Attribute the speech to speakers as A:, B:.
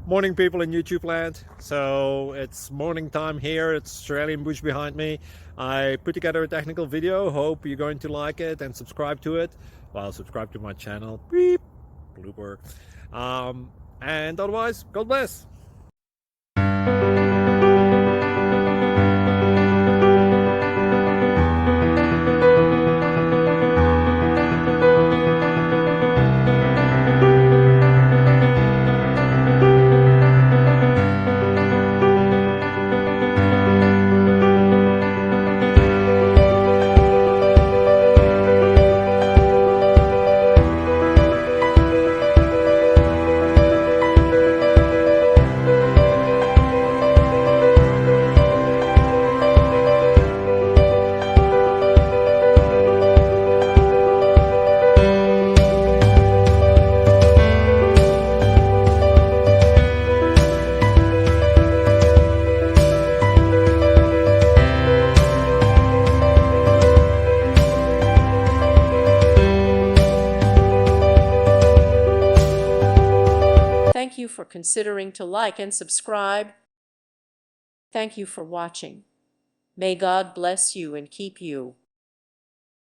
A: Morning, people in YouTube land. So it's morning time here. It's Australian bush behind me. I put together a technical video. Hope you're going to like it and subscribe to it. Well, subscribe to my channel. Beep. Blooper. And otherwise, God bless.
B: Thank you for considering to like and subscribe. Thank you for watching. May God bless you and keep you.